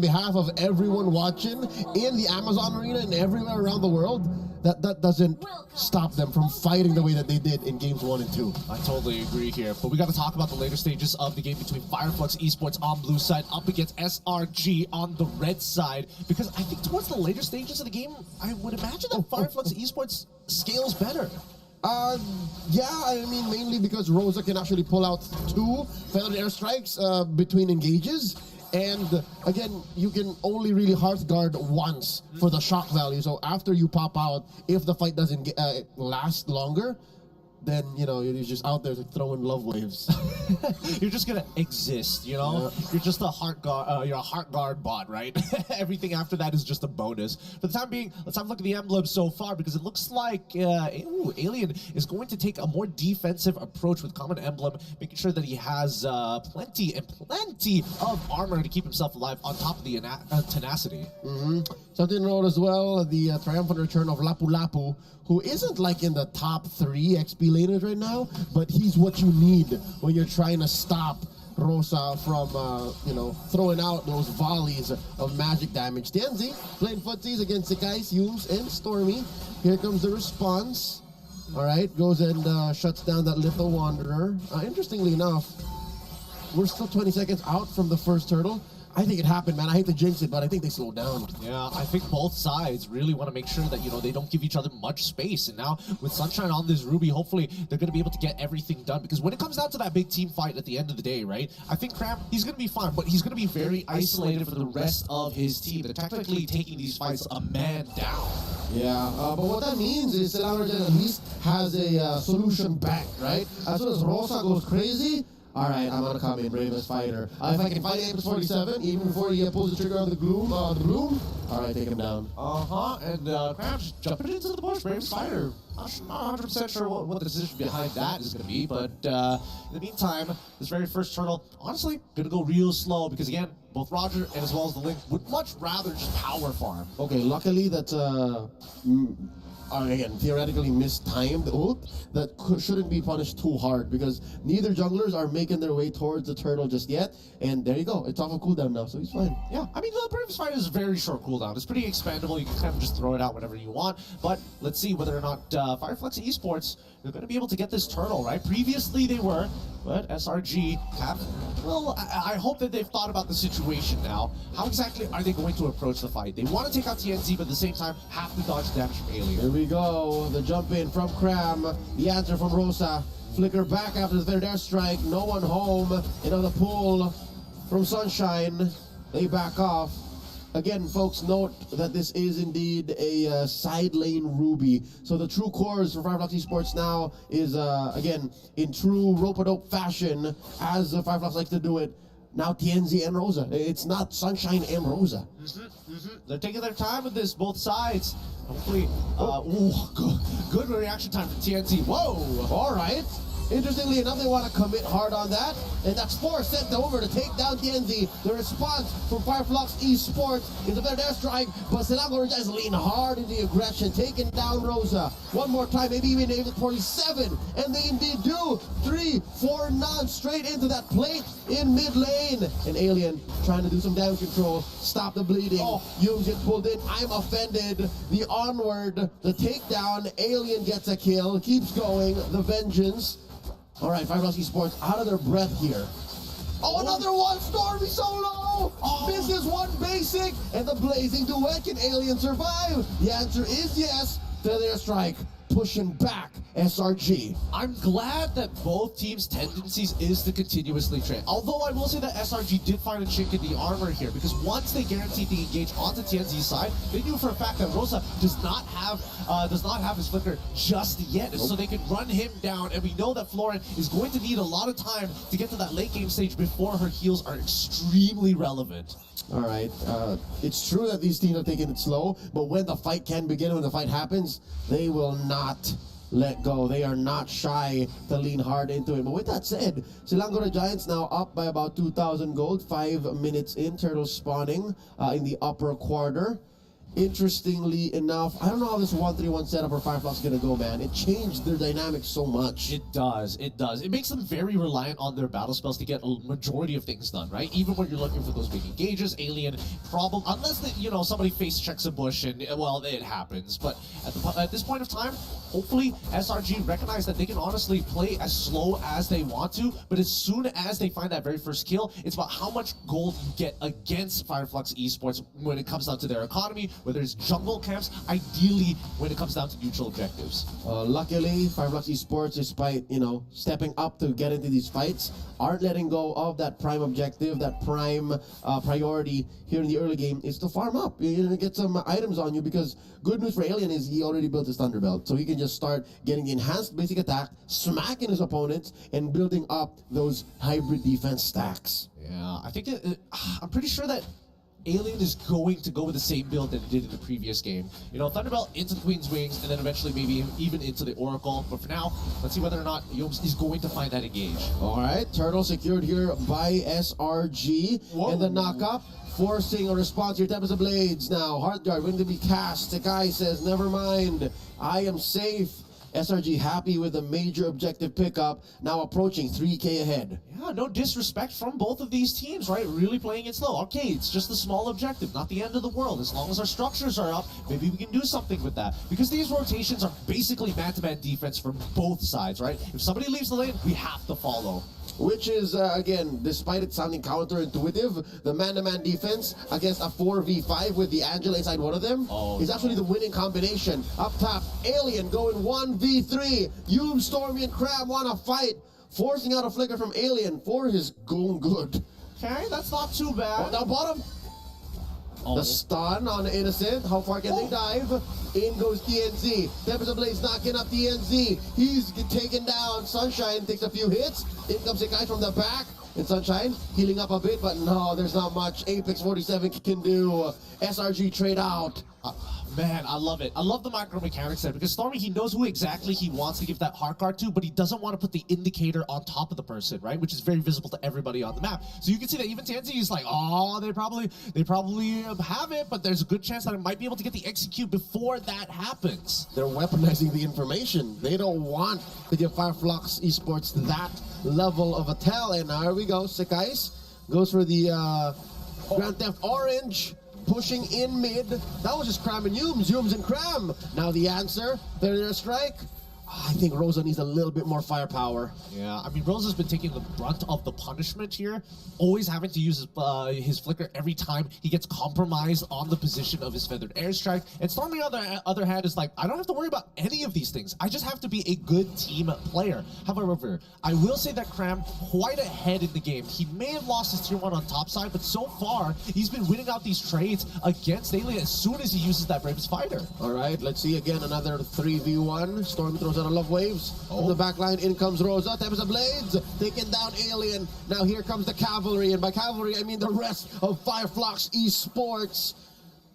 behalf of everyone watching in the Amazon arena and everywhere around the world, that doesn't stop them from fighting the way that they did in games 1 and 2. I totally agree here, but we got to talk about the later stages of the game between Fireflux Esports on blue side up against SRG on the red side, because I think towards the later stages of the game, I would imagine that Fireflux Esports scales better. Yeah, I mean, mainly because Rosa can actually pull out 2 feathered airstrikes between engages. And again, you can only really hearth guard once for the shock value. So after you pop out, if the fight doesn't last longer, then, you know, you're just out there throwing love waves. You're just gonna exist, you know? Yeah. You're just a heart guard, you're a heart guard bot, right? Everything after that is just a bonus. For the time being, let's have a look at the Mlbb so far, because it looks like Alien is going to take a more defensive approach with common Mlbb, making sure that he has plenty of armor to keep himself alive on top of the tenacity. Something to note as well, the triumphant return of Lapu Lapu, who isn't like in the top 3 XP laners right now, but he's what you need when you're trying to stop Rosa from, you know, throwing out those volleys of magic damage. Tianzi playing footsies against Sekais, Yumes, and Stormy. Here comes the response. All right, goes and shuts down that Little Wanderer. Interestingly enough, we're still 20 seconds out from the first turtle. I think it happened, man. I hate to jinx it, but I think they slowed down. Yeah, I think both sides really want to make sure that, you know, they don't give each other much space. And now with Sunshine on this Ruby, hopefully they're going to be able to get everything done. Because when it comes down to that big team fight at the end of the day, right, I think Cram, he's going to be fine, but he's going to be very isolated for the rest of his team. They're technically taking these fights a man down. Yeah, but what that means is Selanor at least has a solution back, right? As soon as Rosa goes crazy, all right, I'm gonna come in, bravest fighter. If I can fight Apex 47, even before he pulls the trigger on the bloom, all right, take him down. And Crab's jumping into the bush, bravest fighter. I'm not 100% sure what the decision behind that is gonna be, but in the meantime, this very first turtle, honestly, gonna go real slow because again, both Roger and as well as the Link would much rather just power farm. Okay, luckily that again, theoretically mistimed ult that shouldn't be punished too hard because neither junglers are making their way towards the turtle just yet. And there you go. It's off of cooldown now, so he's fine. Yeah, I mean, the Bravest Fighter is a very short cooldown. It's pretty expandable. You can kind of just throw it out whenever you want. But let's see whether or not Fireflux Esports are going to be able to get this turtle, right? Previously they were, but SRG have, well, I hope that they've thought about the situation now. How exactly are they going to approach the fight? They want to take out TNZ, but at the same time have to dodge damage from Alien. Here we go. The jump in from Cram. The answer from Rosa. Flicker back after the third airstrike. No one home. Into the pool from Sunshine. They back off. Again, folks, note that this is indeed a side lane Ruby. So the true cores for Fireflux Esports now is, again, in true rope-a-dope fashion, as Fireflux likes to do it, now TNZ and Rosa. It's not Sunshine and Rosa. They're taking their time with this, both sides. Hopefully, good reaction time from TNZ. Whoa! All right. Interestingly enough, they want to commit hard on that, and that's 4 sent over to take down TNZ. The response from Fireflux Esports is a better airstrike, but Selanor just lean hard into the aggression, taking down Rosa. One more time, maybe even able to 47, and they indeed do. 3, 4 none straight into that plate in mid lane. And Alien trying to do some damage control, stop the bleeding. Yumes gets pulled in. I'm offended. The onward, the takedown. Alien gets a kill, keeps going. The vengeance. All right, Fireflux Esports out of their breath here. Oh, another one! Stormy solo! This is one basic, and the blazing duet. Can Alien survive? The answer is yes. Feather strike, pushing back SRG. I'm glad that both teams' tendencies is to continuously trade. Although I will say that SRG did find a chink in the armor here, because once they guaranteed the engage onto TNZ's side, they knew for a fact that Rosa does not have his flicker just yet, so they could run him down. And we know that Florin is going to need a lot of time to get to that late game stage before her heals are extremely relevant. All right, it's true that these teams are taking it slow, but when the fight can begin, when the fight happens, they will not let go. They are not shy to lean hard into it. But with that said, Selangor Giants now up by about 2,000 gold, 5 minutes in, turtles spawning in the upper quarter. interestingly enough, I don't know how this 1-3-1 setup for Fireflux is going to go, man. It changed their dynamics so much. It does. It makes them very reliant on their battle spells to get a majority of things done, right? Even when you're looking for those big engages, alien, problem, unless somebody face checks a bush and, well, it happens. But at this point of time, hopefully SRG recognize that they can honestly play as slow as they want to, but as soon as they find that very first kill, it's about how much gold you get against Fireflux Esports when it comes down to their economy, whether it's jungle camps, ideally when it comes down to neutral objectives. Luckily, Fireflux Esports, despite, stepping up to get into these fights, aren't letting go of that prime objective, that prime priority here in the early game is to farm up. You're going to get some items on you, because good news for Alien is he already built his Thunderbelt, so he can just start getting the enhanced basic attack, smacking his opponents, and building up those hybrid defense stacks. Yeah, I think I'm pretty sure that Alien is going to go with the same build that it did in the previous game. Thunderbelt into the Queen's Wings, and then eventually maybe even into the Oracle. But for now, let's see whether or not Yomes is going to find that engage. All right, Turtle secured here by SRG. Whoa. And the knock-up, forcing a response here. Tempest of Blades now. Heartguard going to be cast. Sakai says, never mind, I am safe. SRG happy with a major objective pickup, now approaching 3K ahead. Yeah, no disrespect from both of these teams, right? Really playing it slow. Okay, it's just a small objective, not the end of the world. As long as our structures are up, maybe we can do something with that. Because these rotations are basically man-to-man defense from both sides, right? If somebody leaves the lane, we have to follow. Which is, again, despite it sounding counterintuitive, the man-to-man defense against a 4v5 with the Angela inside one of them is actually the winning combination. Up top, Alien going 1v3. You, Stormy, and Crab want to fight, forcing out a flicker from Alien for his going good. Okay, that's not too bad. Now bottom. The stun on Innocent. How far can they dive? In goes TNZ. Tempest of Blaze knocking up TNZ. He's taken down. Sunshine takes a few hits. In comes Sakai from the back. And Sunshine healing up a bit, but no, there's not much Apex 47 can do. SRG trade out. Man, I love it. I love the micro mechanics there, because Stormy, he knows who exactly he wants to give that heart card to, but he doesn't want to put the indicator on top of the person, right? Which is very visible to everybody on the map. So you can see that even Tanzi is like, oh, they probably have it, but there's a good chance that it might be able to get the execute before that happens. They're weaponizing the information. They don't want to give Fireflux Esports that level of a tell. And now here we go. Sakais goes for the Grand Theft Orange. Pushing in mid. That was just Cram and Yums and Cram. Now the answer, their strike. I think Rosa needs a little bit more firepower. Yeah, I mean, Rosa's been taking the brunt of the punishment here, always having to use his flicker every time he gets compromised on the position of his feathered airstrike. And Stormy, on the other hand, is like, I don't have to worry about any of these things. I just have to be a good team player. However, I will say that Cram quite ahead in the game. He may have lost his tier 1 on top side, but so far, he's been winning out these trades against Alien as soon as he uses that Bravest Fighter. All right, let's see again, another 3v1. Stormy throws out a Love Waves. From the back line, in comes Rosa. Tempest of Blades, taking down Alien. Now here comes the cavalry, and by cavalry, I mean the rest of Fireflux Esports.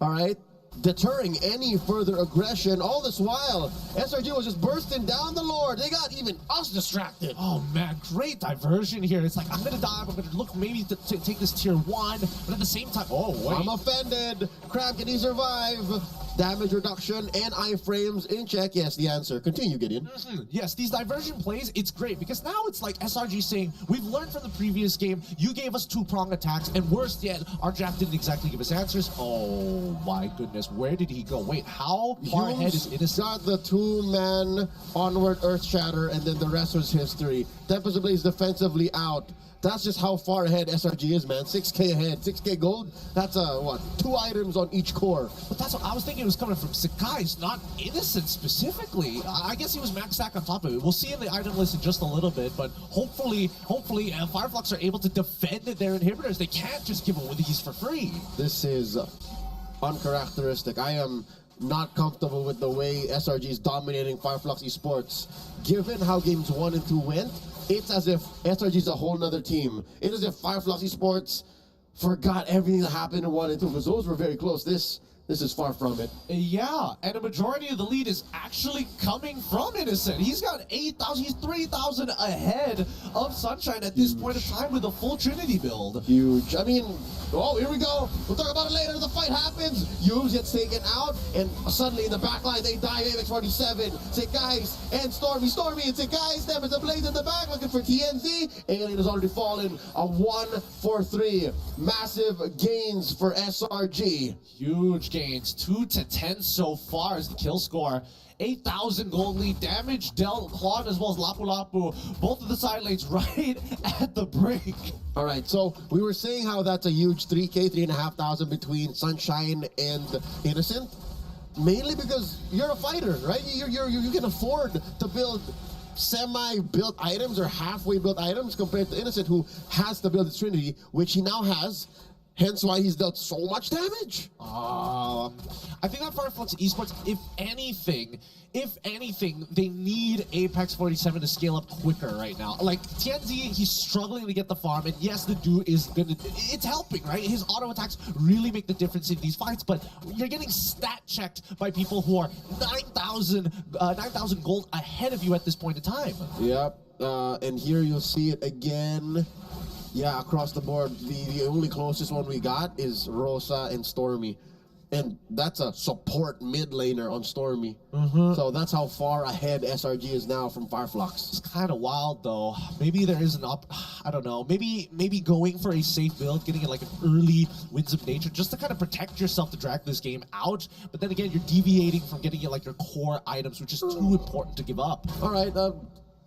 All right, deterring any further aggression. All this while, SRG was just bursting down the Lord. They got even us distracted. Oh man, great diversion here. It's like, I'm gonna dive, I'm gonna look maybe to take this tier 1, but at the same time, oh wait. I'm offended. Crab, can he survive? Damage reduction and iframes in check. Yes, the answer. Continue, Gideon. Yes, these diversion plays, it's great, because now it's like SRG saying, we've learned from the previous game, you gave us 2-prong attacks, and worst yet, our draft didn't exactly give us answers. Oh my goodness, where did he go? Wait, how far ahead is Innocent? Got the 2-man onward Earth Shatter, and then the rest was history. Tempest of Blaze defensively out. That's just how far ahead SRG is, man. 6K ahead, 6K gold. That's what? 2 items on each core. But that's what I was thinking. It was coming from Sakai's, not Innocent specifically. I guess he was max stack on top of it. We'll see in the item list in just a little bit, but hopefully, Fireflux are able to defend their inhibitors. They can't just give away these for free. This is uncharacteristic. I am not comfortable with the way SRG is dominating Fireflux Esports. Given how games 1 and 2 went, it's as if SRG is a whole nother team. It's as if Fireflux Esports forgot everything that happened in 1 and 2, because those were very close. This is far from it. Yeah, and a majority of the lead is actually coming from Innocent. He's got 8,000, he's 3,000 ahead of Sunshine at this point of time with a full Trinity build. Huge. I mean, oh, here we go. We'll talk about it later. The fight happens. Hughes gets taken out, and suddenly in the back line, they dive Apex 47. Say, guys, and Stormy, and say, guys, there is a blaze in the back looking for TNZ. Alien has already fallen. A 1-4-3. Massive gains for SRG. Huge gains, 2-10 so far as the kill score. 8,000 gold lead, damage dealt Claude as well as Lapu Lapu, both of the side lanes right at the break. All right, so we were saying how that's a huge 3K, 3,500 between Sunshine and Innocent, mainly because you're a fighter, right? You can afford to build semi-built items or halfway built items compared to Innocent, who has to build his Trinity, which he now has. Hence why he's dealt so much damage. I think that Fireflux Esports, if anything, they need Apex 47 to scale up quicker right now. Like, TNZ, he's struggling to get the farm, and yes, the dude is gonna, it's helping, right? His auto attacks really make the difference in these fights, but you're getting stat checked by people who are 9,000 gold ahead of you at this point in time. Yep, and here you'll see it again. Yeah, across the board, the only closest one we got is Rosa and Stormy. And that's a support mid laner on Stormy. So that's how far ahead SRG is now from Fireflux. It's kind of wild though. Maybe there is I don't know. Maybe going for a safe build, getting it like an early Winds of Nature, just to kind of protect yourself to drag this game out. But then again, you're deviating from getting it like your core items, which is too important to give up. All right,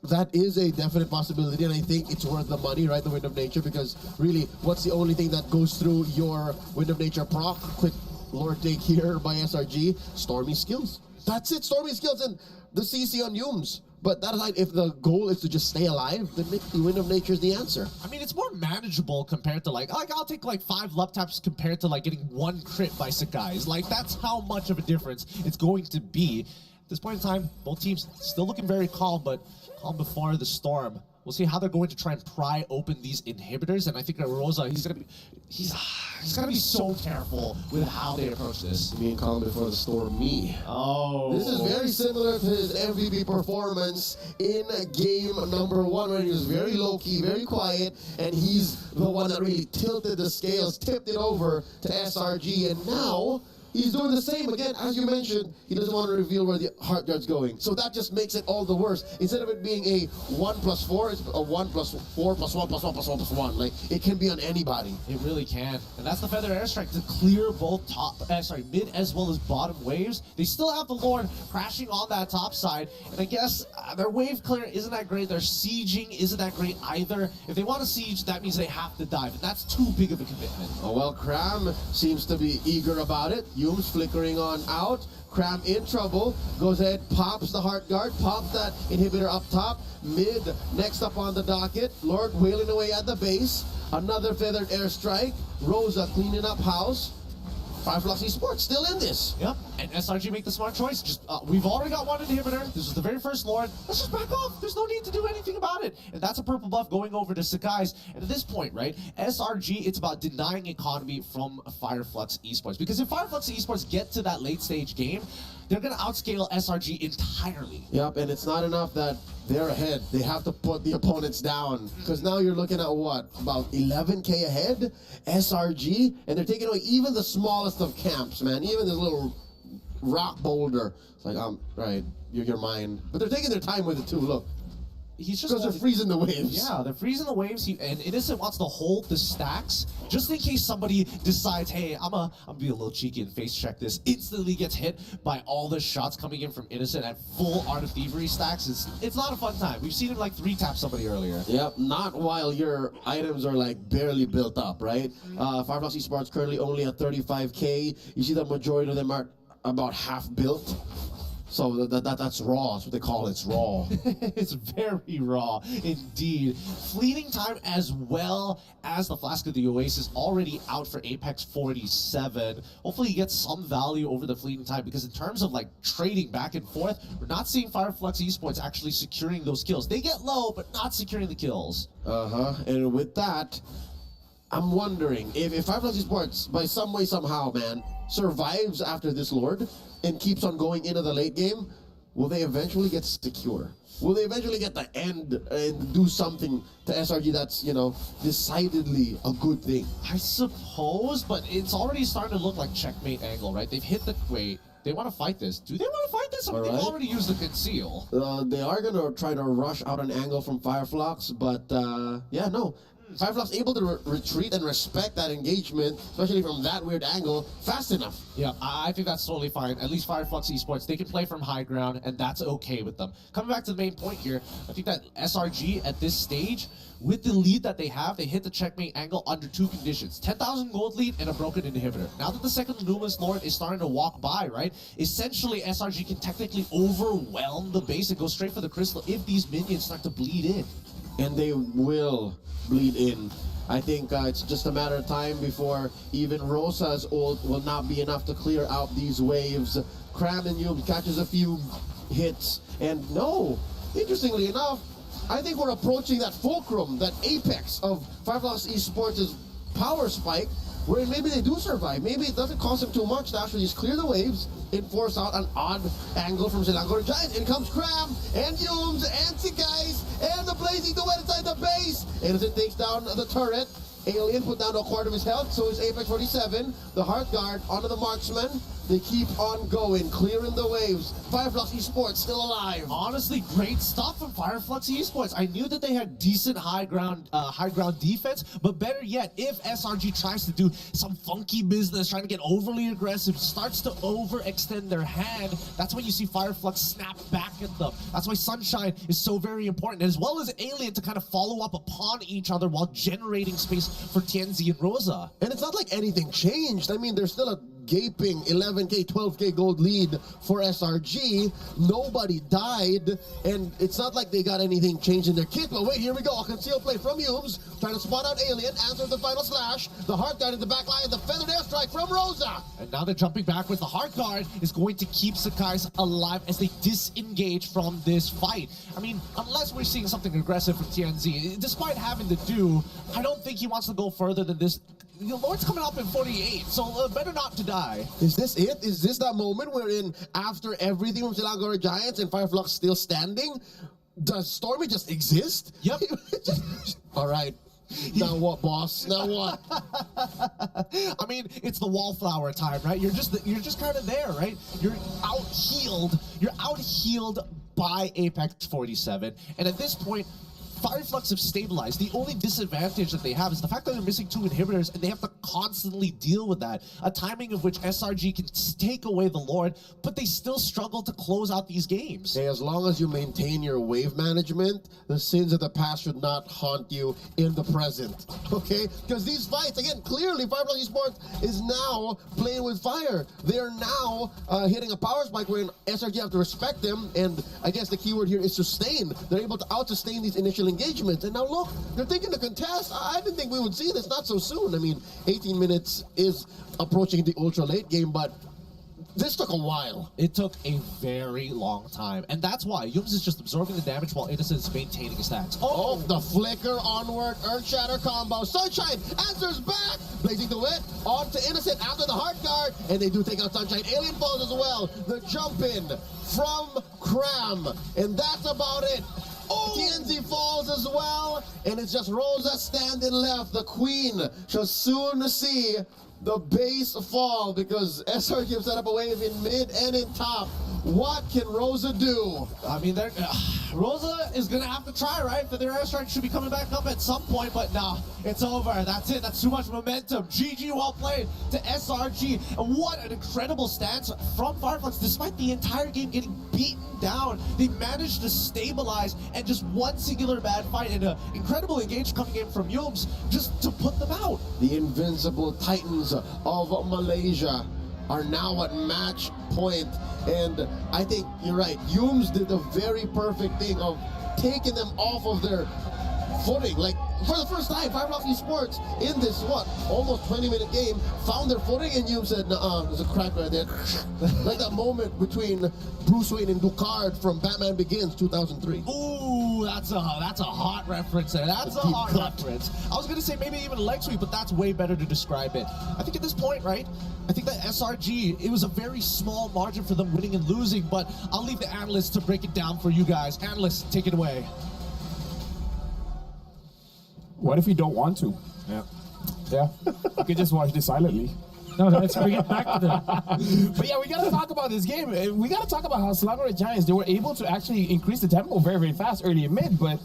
that is a definite possibility, and I think it's worth the money, right? The Wind of Nature, because really, what's the only thing that goes through your Wind of Nature proc? Quick Lord take here by SRG, Stormy skills. That's it, Stormy skills and the CC on Humes. But that aside, if the goal is to just stay alive, then the Wind of Nature is the answer. I mean, it's more manageable compared to like I'll take like 5 love taps compared to like getting 1 crit by Sakai's. Like, that's how much of a difference it's going to be. At this point in time, both teams still looking very calm, but calm before the storm. We'll see how they're going to try and pry open these inhibitors, and I think that Rosa, he's gonna be so careful with how they approach this. Me and calm before the storm, me. Oh. This is very similar to his MVP performance in game number 1, where he was very low-key, very quiet, and he's the one that really tilted the scales, tipped it over to SRG, and now he's doing the same again. As you mentioned, he doesn't want to reveal where the heart guard's going. So that just makes it all the worse. Instead of it being a 1+4, it's a 1+4 +1 +1 +1 +1. Like, it can be on anybody. It really can. And that's the Feather Airstrike to clear both mid as well as bottom waves. They still have the Lord crashing on that top side. And I guess their wave clear isn't that great. Their sieging isn't that great either. If they want to siege, that means they have to dive. And that's too big of a commitment. Oh, well, Cram seems to be eager about it. Humes flickering on out. Cram in trouble. Goes ahead, pops the heart guard, pops that inhibitor up top. Mid, next up on the docket. Lord wailing away at the base. Another feathered airstrike. Rosa cleaning up house. Fireflux Esports still in this. Yep, and SRG make the smart choice. Just we've already got 1 inhibitor. This is the very first Lord. Let's just back off. There's no need to do anything about it. And that's a purple buff going over to Sakai's. And at this point, right, SRG, it's about denying economy from Fireflux Esports. Because if Fireflux Esports get to that late stage game, they're going to outscale SRG entirely. Yep, and it's not enough that they're ahead. They have to put the opponents down. Because now you're looking at what? About 11K ahead? SRG? And they're taking away even the smallest of camps, man. Even this little rock boulder. It's like, right, you're mine. But they're taking their time with it too, look. He's just because they're freezing the waves. Yeah, they're freezing the waves. And Innocent wants to hold the stacks just in case somebody decides, hey, I'm gonna be a little cheeky and face check this. Instantly gets hit by all the shots coming in from Innocent at full Art of Thievery stacks. It's not a fun time. We've seen him like 3-tap somebody earlier. Yep, not while your items are like barely built up, right? Fireflux Esports currently only at 35K. You see the majority of them are about half built. So that's raw. That's what they call it. It's raw. It's very raw indeed. Fleeting time as well as the Flask of the Oasis already out for Apex 47. Hopefully he gets some value over the fleeting time, because in terms of like trading back and forth, we're not seeing Fireflux Esports actually securing those kills. They get low, but not securing the kills. And with that, I'm wondering if Fireflux Esports, by some way, somehow, man, survives after this Lord and keeps on going into the late game, will they eventually get secure? Will they eventually get the end and do something to SRG that's, you know, decidedly a good thing? I suppose, but it's already starting to look like checkmate angle, right? They've hit the wait. They want to fight this. Do they want to fight this? I mean, they've already used the conceal. They are going to try to rush out an angle from Fireflux, but yeah, no. Fireflux able to retreat and respect that engagement, especially from that weird angle, fast enough. Yeah, I think that's totally fine. At least Fireflux Esports, they can play from high ground, and that's okay with them. Coming back to the main point here, I think that SRG at this stage, with the lead that they have, they hit the checkmate angle under 2 conditions. 10,000 gold lead and a broken inhibitor. Now that the second Luminous Lord is starting to walk by, right, essentially SRG can technically overwhelm the base and go straight for the crystal if these minions start to bleed in. And they will bleed in. I think it's just a matter of time before even Rosa's ult will not be enough to clear out these waves. Cram and Yum catches a few hits, and no, interestingly enough, I think we're approaching that fulcrum, that apex of Fireflux Esports' power spike, where maybe they do survive. Maybe it doesn't cost them too much to actually just clear the waves and force out an odd angle from Selangor Giants. In comes Cram, and Yums, and Sikais, and the Blazing Duet inside the base. Innocent takes down the turret. Alien put down a quarter of his health, so is Apex 47. The Heart Guard onto the Marksman. They keep on going, clearing the waves. Fireflux Esports still alive. Honestly, great stuff from Fireflux Esports. I knew that they had decent high ground defense, but better yet, if SRG tries to do some funky business, trying to get overly aggressive, starts to overextend their hand, that's when you see Fireflux snap back at them. That's why Sunshine is so very important, as well as Alien to kind of follow up upon each other while generating space for Tianzi and Rosa. And it's not like anything changed. I mean, there's still a gaping 11k, 12k gold lead for SRG. Nobody died, and it's not like they got anything changed in their kit. But wait, here we go. A concealed play from Yums, trying to spot out Alien, answers the final slash. The Heart Guard in the back line, the feathered airstrike from Rosa. And now they're jumping back with the Heart Guard is going to keep Sakai's alive as they disengage from this fight. I mean, unless we're seeing something aggressive from TNZ, despite having to do, I don't think he wants to go further than this. The Lord's coming up in 48, so better not to die. Is this it? Is this that moment wherein after everything from Selangor Giants and Fireflux still standing, does Stormy just exist? Yep. All right. Now what, boss? Now what? I mean, it's the wallflower time, right? You're just kind of there, right? You're out healed. You're out healed by Apex 47, and at this point, Fireflux have stabilized. The only disadvantage that they have is the fact that they're missing 2 inhibitors and they have to constantly deal with that. A timing of which SRG can take away the Lord, but they still struggle to close out these games. Hey, as long as you maintain your wave management, the sins of the past should not haunt you in the present, okay? Because these fights, again, clearly Fireflux Esports is now playing with fire. They're now hitting a power spike where SRG have to respect them, and I guess the keyword here is sustain. They're able to out-sustain these initial engagement. And now look, they're thinking to contest. I didn't think we would see this not so soon. I mean, 18 minutes is approaching the ultra late game, but this took a while. It took a very long time. And that's why Yums is just absorbing the damage while Innocent is maintaining his stacks. Oh, the flicker onward, Earth Shatter combo. Sunshine answers back. Blazing the Wit on to Innocent after the Heart Guard. And they do take out Sunshine. Alien falls as well. The jump in from Cram. And that's about it. Oh. TNZ falls as well, and it's just Rosa standing left. The Queen shall soon see the base fall because SRG have set up a wave in mid and in top. What can Rosa do? I mean, Rosa is going to have to try, right? But their airstrike should be coming back up at some point, but no, it's over. That's it. That's too much momentum. GG, well played to SRG. And what an incredible stance from Fireflux. Despite the entire game getting beaten down, they managed to stabilize, and just one singular bad fight and an incredible engage coming in from Yums just to put them out. The invincible Titans of Malaysia are now at match point, and I think you're right. Yums did the very perfect thing of taking them off of their footing. Like, for the first time, Fireflux Esports in this, almost 20-minute game, found their footing, and Yums said, "Nuh-uh, there's a crack right there." Like that moment between Bruce Wayne and Ducard from Batman Begins 2003. Ooh, Ooh, that's a hot reference there. That's a hot reference. I was gonna say maybe even leg sweep, but that's way better to describe it. I think at this point, right? I think that SRG, it was a very small margin for them winning and losing, but I'll leave the analysts to break it down for you guys. Analysts, take it away. What if you don't want to? Yeah. Yeah, you can just watch this silently. No, let's bring it back to the. But yeah, we gotta talk about this game. We gotta talk about how Selangor Giants, they were able to actually increase the tempo very, very fast early and mid, but